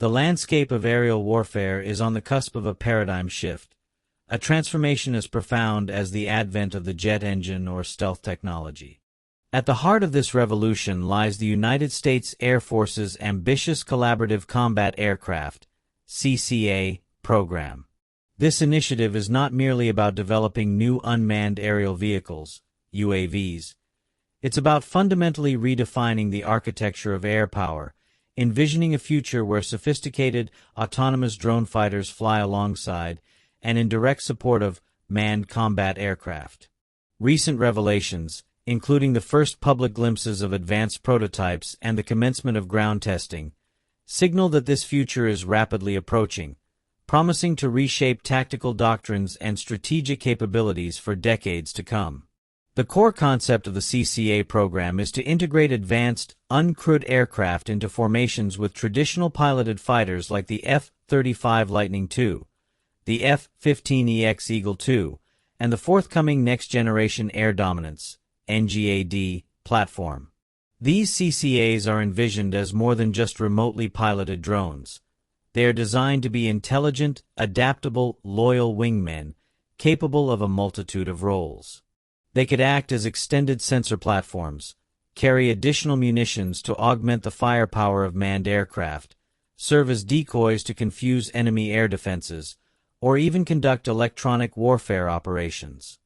The landscape of aerial warfare is on the cusp of a paradigm shift, a transformation as profound as the advent of the jet engine or stealth technology. At the heart of this revolution lies the United States Air Force's ambitious Collaborative Combat Aircraft (CCA) program. This initiative is not merely about developing new unmanned aerial vehicles, UAVs. It's about fundamentally redefining the architecture of air power, envisioning a future where sophisticated, autonomous drone fighters fly alongside and in direct support of manned combat aircraft. Recent revelations, including the first public glimpses of advanced prototypes and the commencement of ground testing, signal that this future is rapidly approaching, promising to reshape tactical doctrines and strategic capabilities for decades to come. The core concept of the CCA program is to integrate advanced, uncrewed aircraft into formations with traditional piloted fighters like the F-35 Lightning II, the F-15EX Eagle II, and the forthcoming Next-Generation Air Dominance (NGAD) platform. These CCAs are envisioned as more than just remotely piloted drones. They are designed to be intelligent, adaptable, loyal wingmen, capable of a multitude of roles. They could act as extended sensor platforms, carry additional munitions to augment the firepower of manned aircraft, serve as decoys to confuse enemy air defenses, or even conduct electronic warfare operations.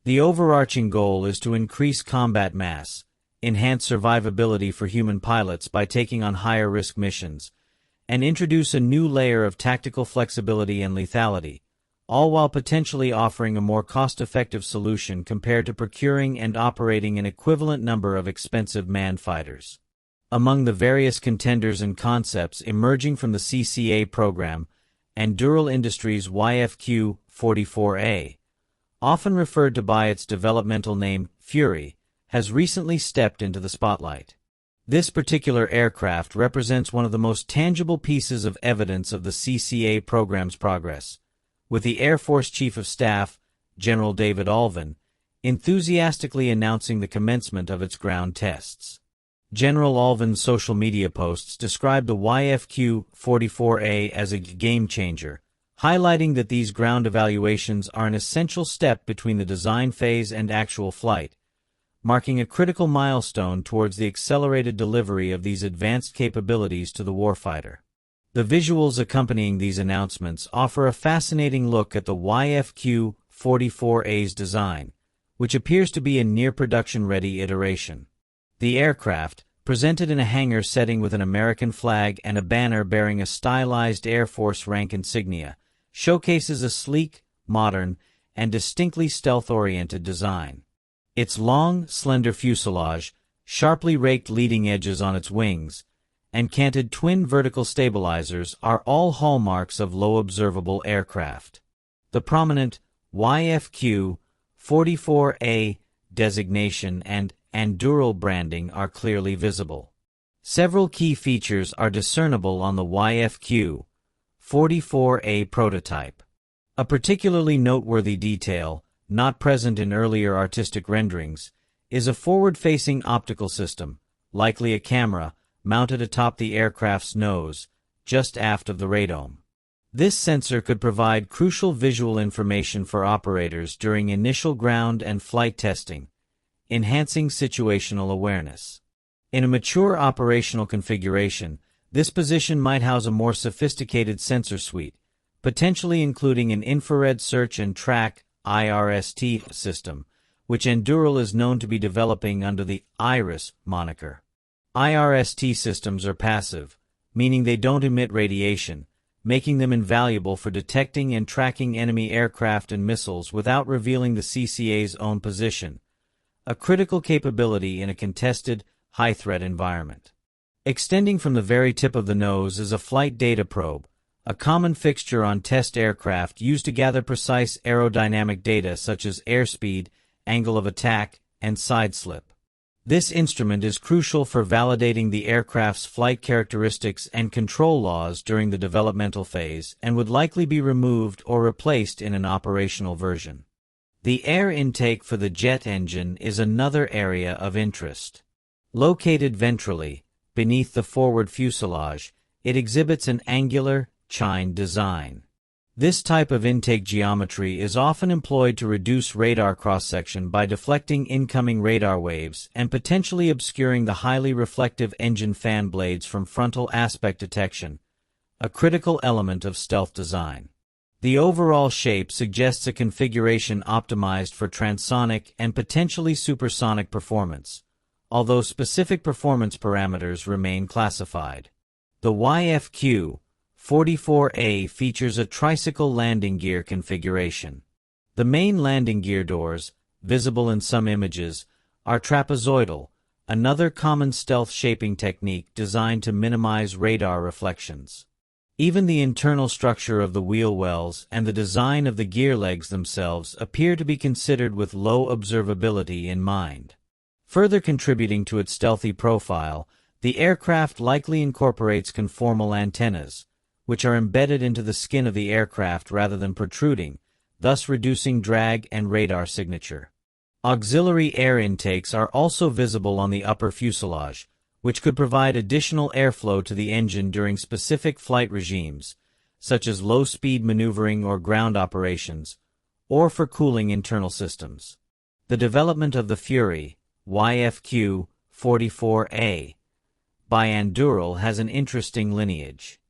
The overarching goal is to increase combat mass, enhance survivability for human pilots by taking on higher-risk missions, and introduce a new layer of tactical flexibility and lethality, all while potentially offering a more cost-effective solution compared to procuring and operating an equivalent number of expensive manned fighters. Among the various contenders and concepts emerging from the CCA program, Anduril Industries' YFQ-44A, often referred to by its developmental name Fury, has recently stepped into the spotlight. This particular aircraft represents one of the most tangible pieces of evidence of the CCA program's progress, with the Air Force Chief of Staff, General David Ulvin, enthusiastically announcing the commencement of its ground tests. General Ulvin's social media posts described the YFQ-44A as a game changer, highlighting that these ground evaluations are an essential step between the design phase and actual flight, marking a critical milestone towards the accelerated delivery of these advanced capabilities to the warfighter. The visuals accompanying these announcements offer a fascinating look at the YFQ-44A's design, which appears to be a near-production-ready iteration. The aircraft, presented in a hangar setting with an American flag and a banner bearing a stylized Air Force rank insignia, showcases a sleek, modern, and distinctly stealth-oriented design. Its long, slender fuselage, sharply raked leading edges on its wings, and canted twin vertical stabilizers are all hallmarks of low observable aircraft. The prominent YFQ-44A designation and Anduril branding are clearly visible. Several key features are discernible on the YFQ-44A prototype. A particularly noteworthy detail, not present in earlier artistic renderings, is a forward-facing optical system, likely a camera, mounted atop the aircraft's nose, just aft of the radome. This sensor could provide crucial visual information for operators during initial ground and flight testing, enhancing situational awareness. In a mature operational configuration, this position might house a more sophisticated sensor suite, potentially including an infrared search and track (IRST) system, which Anduril is known to be developing under the IRIS moniker. IRST systems are passive, meaning they don't emit radiation, making them invaluable for detecting and tracking enemy aircraft and missiles without revealing the CCA's own position, a critical capability in a contested, high-threat environment. Extending from the very tip of the nose is a flight data probe, a common fixture on test aircraft used to gather precise aerodynamic data such as airspeed, angle of attack, and side slip. This instrument is crucial for validating the aircraft's flight characteristics and control laws during the developmental phase and would likely be removed or replaced in an operational version. The air intake for the jet engine is another area of interest. Located ventrally, beneath the forward fuselage, it exhibits an angular, chined design. This type of intake geometry is often employed to reduce radar cross-section by deflecting incoming radar waves and potentially obscuring the highly reflective engine fan blades from frontal aspect detection, a critical element of stealth design. The overall shape suggests a configuration optimized for transonic and potentially supersonic performance, although specific performance parameters remain classified. The YFQ-44A features a tricycle landing gear configuration. The main landing gear doors, visible in some images, are trapezoidal, another common stealth shaping technique designed to minimize radar reflections. Even the internal structure of the wheel wells and the design of the gear legs themselves appear to be considered with low observability in mind. Further contributing to its stealthy profile, the aircraft likely incorporates conformal antennas, which are embedded into the skin of the aircraft rather than protruding, thus reducing drag and radar signature. Auxiliary air intakes are also visible on the upper fuselage, which could provide additional airflow to the engine during specific flight regimes, such as low-speed maneuvering or ground operations, or for cooling internal systems. The development of the Fury, YFQ-44A, by Anduril has an interesting lineage.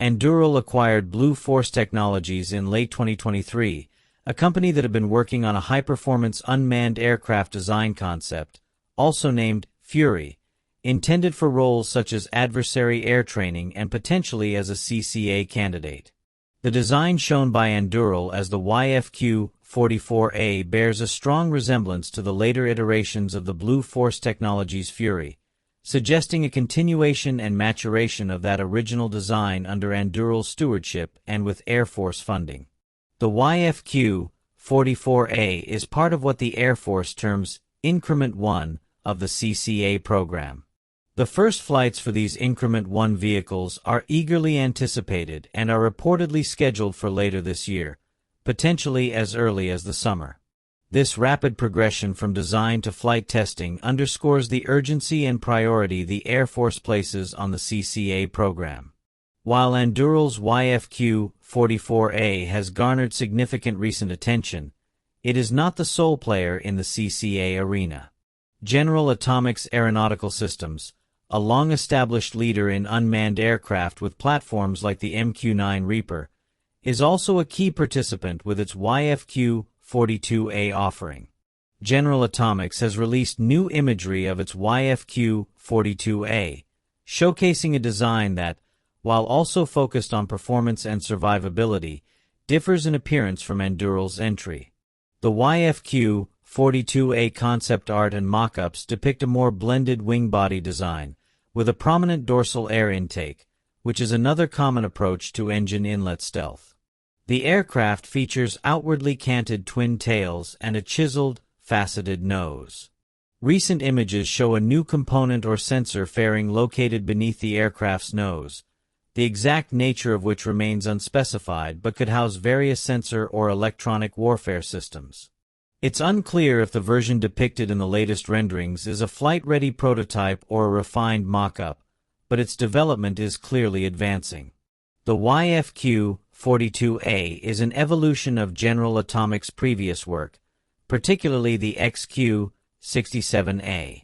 Anduril acquired Blue Force Technologies in late 2023, a company that had been working on a high-performance unmanned aircraft design concept, also named Fury, intended for roles such as adversary air training and potentially as a CCA candidate. The design shown by Anduril as the YFQ-44A bears a strong resemblance to the later iterations of the Blue Force Technologies Fury, suggesting a continuation and maturation of that original design under Anduril's stewardship and with Air Force funding. The YFQ-44A is part of what the Air Force terms Increment 1 of the CCA program. The first flights for these Increment 1 vehicles are eagerly anticipated and are reportedly scheduled for later this year, potentially as early as the summer. This rapid progression from design to flight testing underscores the urgency and priority the Air Force places on the CCA program. While Anduril's YFQ-44A has garnered significant recent attention, it is not the sole player in the CCA arena. General Atomics Aeronautical Systems, a long-established leader in unmanned aircraft with platforms like the MQ-9 Reaper, is also a key participant with its YFQ-42A offering. General Atomics has released new imagery of its YFQ-42A, showcasing a design that, while also focused on performance and survivability, differs in appearance from Anduril's entry. The YFQ-42A concept art and mock-ups depict a more blended wing body design, with a prominent dorsal air intake, which is another common approach to engine inlet stealth. The aircraft features outwardly canted twin tails and a chiseled, faceted nose. Recent images show a new component or sensor fairing located beneath the aircraft's nose, the exact nature of which remains unspecified but could house various sensor or electronic warfare systems. It's unclear if the version depicted in the latest renderings is a flight-ready prototype or a refined mock-up, but its development is clearly advancing. The YFQ-42A is an evolution of General Atomics' previous work, particularly the XQ-67A.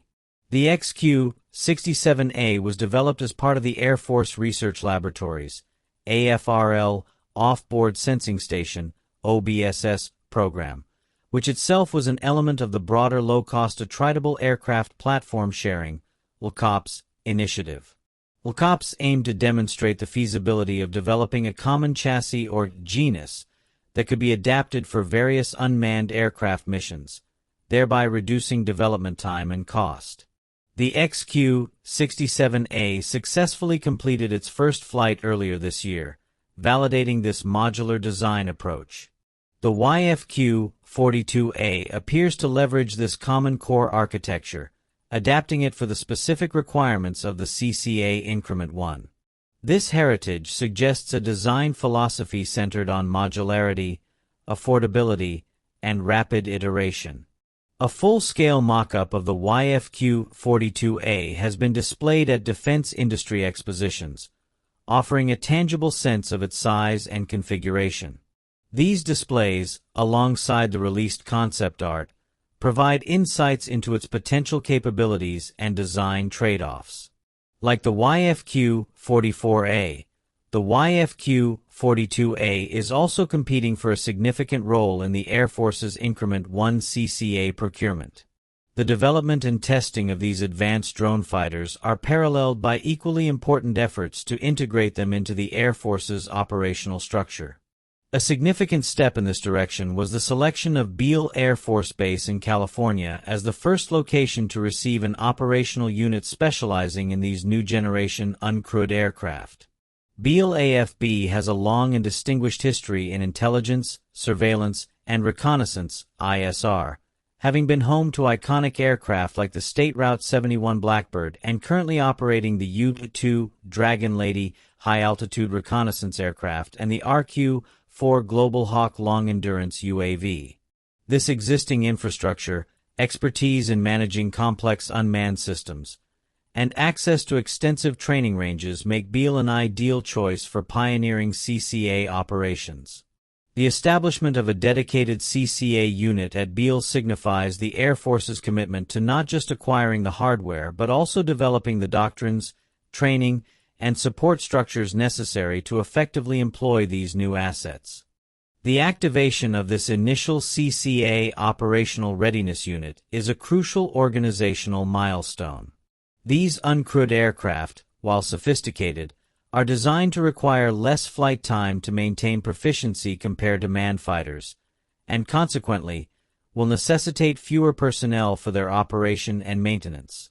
The XQ-67A was developed as part of the Air Force Research Laboratories, AFRL Off-Board Sensing Station, OBSS, program, which itself was an element of the broader low-cost attritable aircraft platform sharing, LCOPS, initiative. LCOPS aimed to demonstrate the feasibility of developing a common chassis or genus that could be adapted for various unmanned aircraft missions, thereby reducing development time and cost. The XQ-67A successfully completed its first flight earlier this year, validating this modular design approach. The YFQ-42A appears to leverage this common core architecture, adapting it for the specific requirements of the CCA Increment 1. This heritage suggests a design philosophy centered on modularity, affordability, and rapid iteration. A full-scale mock-up of the YFQ-42A has been displayed at defense industry expositions, offering a tangible sense of its size and configuration. These displays, alongside the released concept art, provide insights into its potential capabilities and design trade-offs. Like the YFQ-44A, the YFQ-42A is also competing for a significant role in the Air Force's Increment 1 CCA procurement. The development and testing of these advanced drone fighters are paralleled by equally important efforts to integrate them into the Air Force's operational structure. A significant step in this direction was the selection of Beale Air Force Base in California as the first location to receive an operational unit specializing in these new-generation uncrewed aircraft. Beale AFB has a long and distinguished history in intelligence, surveillance, and reconnaissance (ISR), having been home to iconic aircraft like the State Route 71 Blackbird and currently operating the U-2 Dragon Lady high-altitude reconnaissance aircraft and the RQ-4 Global Hawk long-endurance UAV. This existing infrastructure, expertise in managing complex unmanned systems, and access to extensive training ranges make Beale an ideal choice for pioneering CCA operations. The establishment of a dedicated CCA unit at Beale signifies the Air Force's commitment to not just acquiring the hardware but also developing the doctrines, training, and support structures necessary to effectively employ these new assets. The activation of this initial CCA operational readiness unit is a crucial organizational milestone. These uncrewed aircraft, while sophisticated, are designed to require less flight time to maintain proficiency compared to manned fighters, and consequently, will necessitate fewer personnel for their operation and maintenance.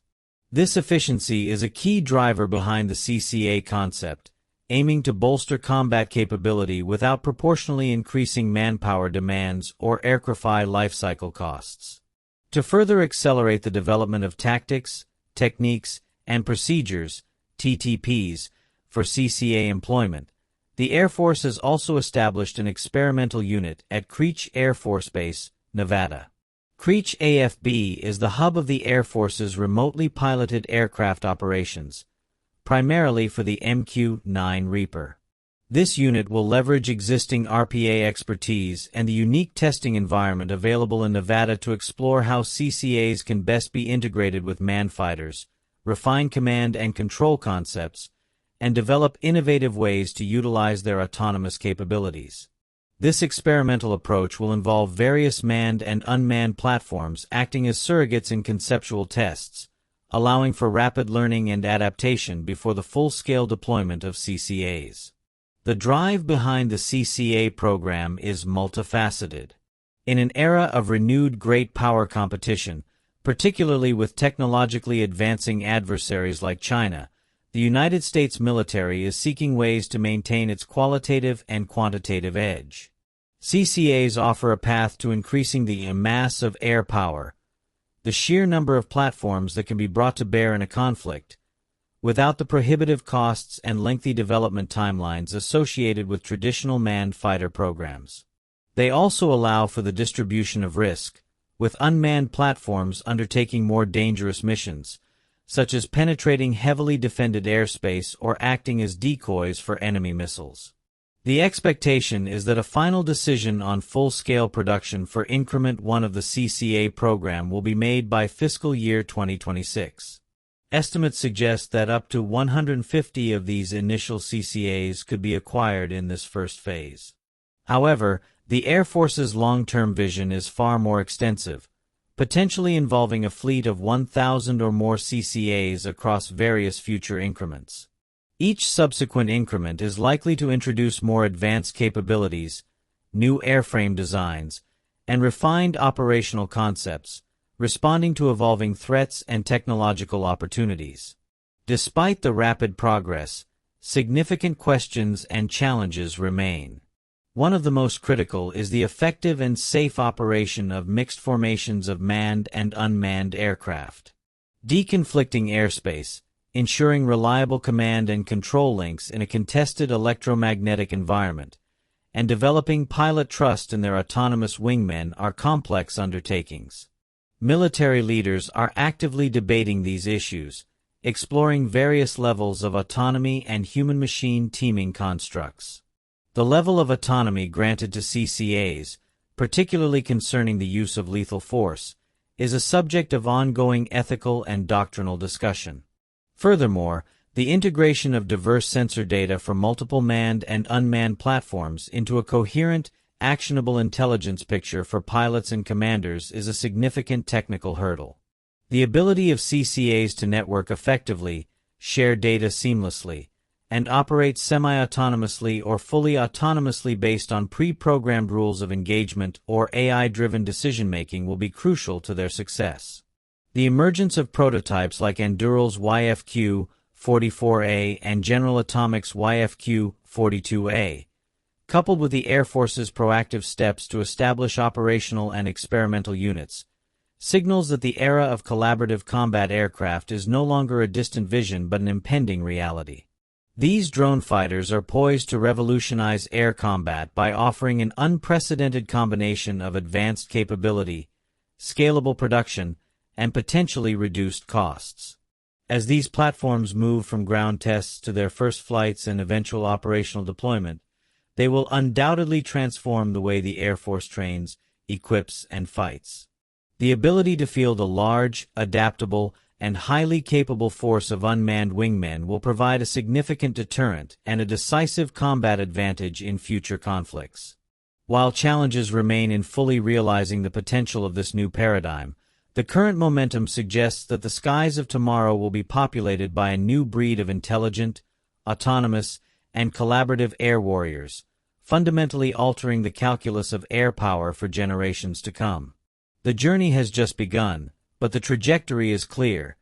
This efficiency is a key driver behind the CCA concept, aiming to bolster combat capability without proportionally increasing manpower demands or aircraft lifecycle costs. To further accelerate the development of tactics, techniques, and procedures, TTPs, for CCA employment, the Air Force has also established an experimental unit at Creech Air Force Base, Nevada. Creech AFB is the hub of the Air Force's remotely piloted aircraft operations, primarily for the MQ-9 Reaper. This unit will leverage existing RPA expertise and the unique testing environment available in Nevada to explore how CCAs can best be integrated with manned fighters, refine command and control concepts, and develop innovative ways to utilize their autonomous capabilities. This experimental approach will involve various manned and unmanned platforms acting as surrogates in conceptual tests, allowing for rapid learning and adaptation before the full-scale deployment of CCAs. The drive behind the CCA program is multifaceted. In an era of renewed great power competition, particularly with technologically advancing adversaries like China, the United States military is seeking ways to maintain its qualitative and quantitative edge. CCAs offer a path to increasing the mass of air power, the sheer number of platforms that can be brought to bear in a conflict, without the prohibitive costs and lengthy development timelines associated with traditional manned fighter programs. They also allow for the distribution of risk, with unmanned platforms undertaking more dangerous missions, such as penetrating heavily defended airspace or acting as decoys for enemy missiles. The expectation is that a final decision on full-scale production for Increment 1 of the CCA program will be made by fiscal year 2026. Estimates suggest that up to 150 of these initial CCAs could be acquired in this first phase. However, the Air Force's long-term vision is far more extensive, potentially involving a fleet of 1,000 or more CCAs across various future increments. Each subsequent increment is likely to introduce more advanced capabilities, new airframe designs, and refined operational concepts, responding to evolving threats and technological opportunities. Despite the rapid progress, significant questions and challenges remain. One of the most critical is the effective and safe operation of mixed formations of manned and unmanned aircraft. Deconflicting airspace, ensuring reliable command and control links in a contested electromagnetic environment, and developing pilot trust in their autonomous wingmen are complex undertakings. Military leaders are actively debating these issues, exploring various levels of autonomy and human-machine teaming constructs. The level of autonomy granted to CCAs, particularly concerning the use of lethal force, is a subject of ongoing ethical and doctrinal discussion. Furthermore, the integration of diverse sensor data from multiple manned and unmanned platforms into a coherent, actionable intelligence picture for pilots and commanders is a significant technical hurdle. The ability of CCAs to network effectively, share data seamlessly, and operate semi-autonomously or fully autonomously based on pre-programmed rules of engagement or AI-driven decision-making will be crucial to their success. The emergence of prototypes like Anduril's YFQ-44A and General Atomics' YFQ-42A, coupled with the Air Force's proactive steps to establish operational and experimental units, signals that the era of collaborative combat aircraft is no longer a distant vision but an impending reality. These drone fighters are poised to revolutionize air combat by offering an unprecedented combination of advanced capability, scalable production, and potentially reduced costs. As these platforms move from ground tests to their first flights and eventual operational deployment, they will undoubtedly transform the way the Air Force trains, equips, and fights. The ability to field a large, adaptable, and highly capable force of unmanned wingmen will provide a significant deterrent and a decisive combat advantage in future conflicts. While challenges remain in fully realizing the potential of this new paradigm, the current momentum suggests that the skies of tomorrow will be populated by a new breed of intelligent, autonomous, and collaborative air warriors, fundamentally altering the calculus of air power for generations to come. The journey has just begun, but the trajectory is clear.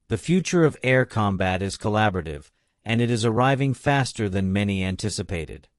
The future of air combat is collaborative, and it is arriving faster than many anticipated.